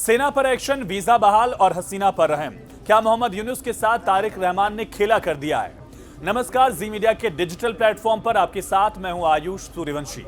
सेना पर action, visa बहाल और हसीना पर रहम। क्या मोहम्मद यूनुस के साथ तारिक रहमान ने खेला कर दिया है? नमस्कार, जी मीडिया के डिजिटल प्लेटफॉर्म पर आपके साथ मैं हूं आयुष सूर्यवंशी।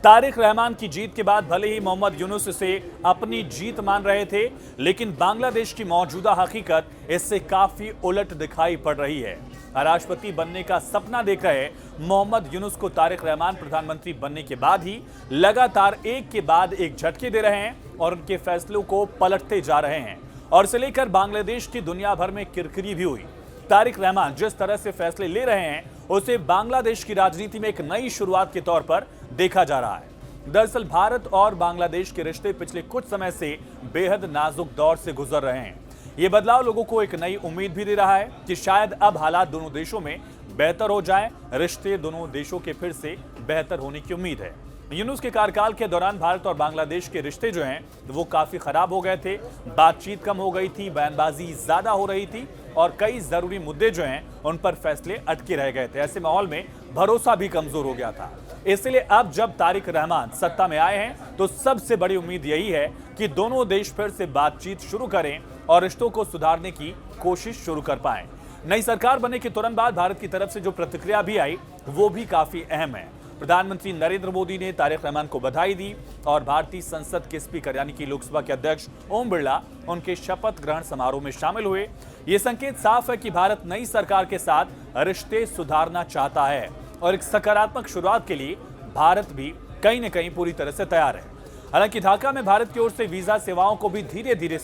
तारिक रहमान की जीत के बाद भले ही मोहम्मद यूनुस इसे अपनी जीत मान रहे थे, लेकिन बांग्लादेश की मौजूदा हकीकत इससे काफी उलट दिखाई पड़ रही है। राष्ट्रपति बनने का सपना देख रहे मोहम्मद यूनुस को तारिक रहमान प्रधानमंत्री बनने के बाद ही लगातार एक के बाद एक झटके दे रहे हैं और उनके फैसलों को पलटते जा रहे हैं, और इसे लेकर बांग्लादेश की दुनिया भर में किरकिरी भी हुई। तारिक रहमान जिस तरह से फैसले ले रहे हैं उसे बांग्लादेश की राजनीति में एक नई शुरुआत के तौर पर देखा जा रहा है। दरअसल भारत और बांग्लादेश के रिश्ते पिछले कुछ समय से बेहद नाजुक दौर से गुजर रहे हैं। ये बदलाव लोगों को एक नई उम्मीद भी दे रहा है कि शायद अब हालात दोनों देशों में बेहतर हो जाएं, रिश्ते दोनों देशों के फिर से बेहतर होने की उम्मीद है। यूनुस के कार्यकाल के दौरान भारत और बांग्लादेश के रिश्ते जो हैं वो काफी खराब हो गए थे, बातचीत कम हो गई थी, बयानबाजी ज्यादा हो रही थी और कई जरूरी मुद्दे जो हैं उन पर फैसले अटके रह गए थे। ऐसे माहौल में भरोसा भी कमजोर हो गया था। इसलिए अब जब तारिक रहमान सत्ता में आए हैं तो सबसे बड़ी उम्मीद यही है कि दोनों देश फिर से बातचीत शुरू करें और रिश्तों को सुधारने की कोशिश शुरू कर पाएं। नई सरकार बनने के तुरंत बाद भारत की तरफ से जो प्रतिक्रिया भी आई वो भी काफी अहम है। प्रधानमंत्री नरेंद्र मोदी ने तारिक रहमान को बधाई दी और भारतीय संसद के स्पीकर यानी कि लोकसभा के अध्यक्ष ओम बिरला उनके शपथ ग्रहण समारोह में शामिल हुए। ये संकेत साफ है कि भारत नई सरकार के साथ रिश्ते सुधारना चाहता है और एक सकारात्मक शुरुआत के लिए भारत भी कहीं न कहीं पूरी तरह से तैयार है। हालांकि ढाका में भारत की ओर से वीजा सेवाओं को भी धीरे धीरे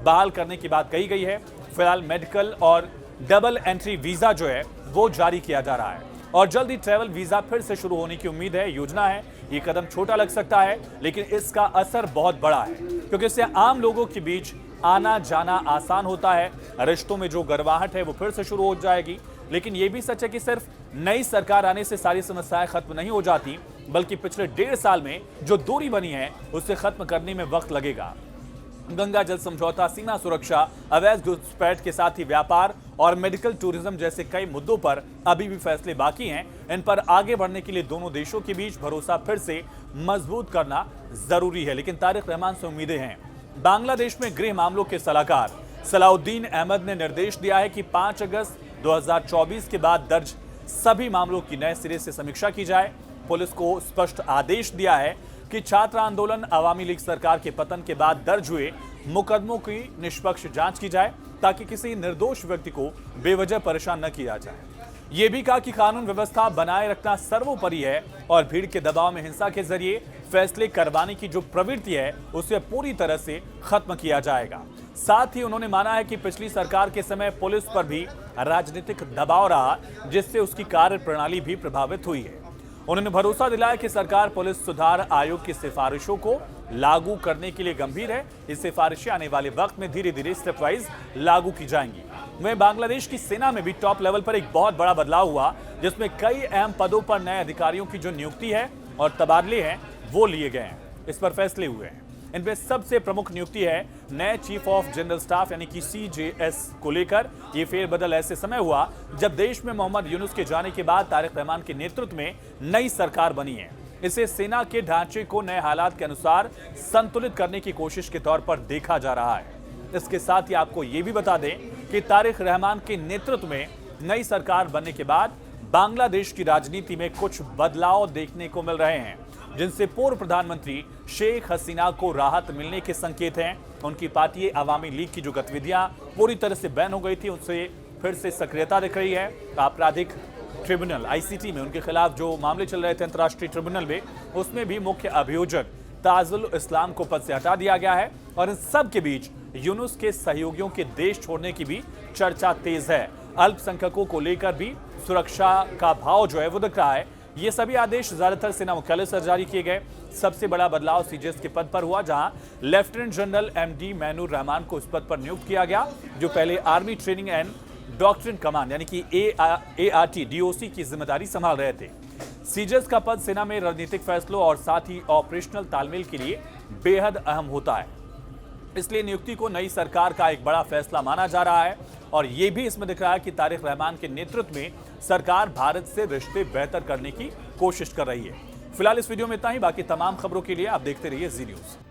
बहाल करने की बात कही गई है। फिलहाल मेडिकल और डबल एंट्री वीजा जो है वो जारी किया जा रहा है और जल्द ही ट्रैवल वीजा फिर से शुरू होने की उम्मीद है, योजना है। ये कदम छोटा लग सकता है लेकिन इसका असर बहुत बड़ा है, क्योंकि इससे आम लोगों के बीच आना जाना आसान होता है। रिश्तों में जो गर्वाहट है वो फिर से शुरू हो जाएगी। लेकिन ये भी सच है कि सिर्फ नई सरकार आने से सारी समस्याएं खत्म नहीं हो जाती, बल्कि पिछले 1.5 साल में जो दूरी बनी है उसे खत्म करने में वक्त लगेगा। गंगा जल समझौता, सीमा सुरक्षा, अवैध घुसपैठ के साथ ही व्यापार और मेडिकल टूरिज्म जैसे कई मुद्दों पर अभी भी फैसले बाकी हैं। इन पर आगे बढ़ने के लिए दोनों देशों के बीच भरोसा फिर से मजबूत करना जरूरी है। लेकिन तारिक रहमान से उम्मीदें हैं। बांग्लादेश में गृह मामलों के सलाहकार सलाउद्दीन अहमद ने निर्देश दिया है कि 5 अगस्त 2024 के बाद दर्ज सभी मामलों की नए सिरे से समीक्षा की जाए। पुलिस को स्पष्ट आदेश दिया है कि छात्र आंदोलन, अवामी लीग सरकार के पतन के बाद दर्ज हुए मुकदमों की निष्पक्ष जांच की जाए ताकि किसी निर्दोष व्यक्ति को बेवजह परेशान न किया जाए। ये भी कहा कि कानून व्यवस्था बनाए रखना सर्वोपरि है और भीड़ के दबाव में हिंसा के जरिए फैसले करवाने की जो प्रवृत्ति है उसे पूरी तरह से खत्म किया जाएगा। साथ ही उन्होंने माना है कि पिछली सरकार के समय पुलिस पर भी राजनीतिक दबाव रहा, जिससे उसकी कार्य प्रणाली भी प्रभावित हुई है। उन्होंने भरोसा दिलाया कि सरकार पुलिस सुधार आयोग की सिफारिशों को लागू करने के लिए गंभीर है। ये सिफारिशें आने वाले वक्त में धीरे धीरे स्टेप वाइज लागू की जाएंगी। वहीं बांग्लादेश की सेना में भी टॉप लेवल पर एक बहुत बड़ा बदलाव हुआ, जिसमें कई अहम पदों पर नए अधिकारियों की जो नियुक्ति है और तबादले हैं वो लिए गए हैं। इस पर फैसले हुए हैं। इनमें सबसे प्रमुख नियुक्ति है नए चीफ ऑफ जनरल स्टाफ यानी कि CJS को लेकर। ये फेरबदल ऐसे समय हुआ जब देश में मोहम्मद यूनुस के जाने के बाद तारिक रहमान के नेतृत्व में नई सरकार बनी है। इसे सेना के ढांचे को नए हालात के अनुसार संतुलित करने की कोशिश के तौर पर देखा जा रहा है। इसके साथ ही आपको ये भी बता दें कि तारिक रहमान के नेतृत्व में नई सरकार बनने के बाद बांग्लादेश की राजनीति में कुछ बदलाव देखने को मिल रहे हैं, जिनसे पूर्व प्रधानमंत्री शेख हसीना को राहत मिलने के संकेत हैं। उनकी पार्टी अवामी लीग की जो गतिविधियां पूरी तरह से बैन हो गई थी, उनसे फिर से सक्रियता दिख रही है। आपराधिक ट्रिब्यूनल ICT में उनके खिलाफ जो मामले चल रहे थे अंतर्राष्ट्रीय ट्रिब्यूनल में, उसमें भी मुख्य अभियोजक ताजुल इस्लाम को पद से हटा दिया गया है। और इन सब के बीच यूनुस के सहयोगियों के देश छोड़ने की भी चर्चा तेज है। अल्पसंख्यकों को लेकर भी सुरक्षा का भाव जो है वो दिख रहा है। ये सभी आदेश ज्यादातर सेना मुख्यालय से जारी किए गए। सबसे बड़ा बदलाव CJS के पद पर हुआ, जहां lieutenant general MD manure Rahman को इस पद पर नियुक्त किया गया, जो पहले army training and doctrine command यानी कि ART DOC की जिम्मेदारी संभाल रहे थे। CJS का पद सेना में रणनीतिक फैसलों और साथ ही ऑपरेशनल तालमेल के लिए बेहद अहम होता है। इसलिए नियुक्ति को नई सरकार का एक बड़ा फैसला माना जा रहा है और ये भी इसमें दिख रहा है कि तारिक रहमान के नेतृत्व में सरकार भारत से रिश्ते बेहतर करने की कोशिश कर रही है। फिलहाल इस वीडियो में इतना ही। बाकी तमाम खबरों के लिए आप देखते रहिए जी न्यूज़।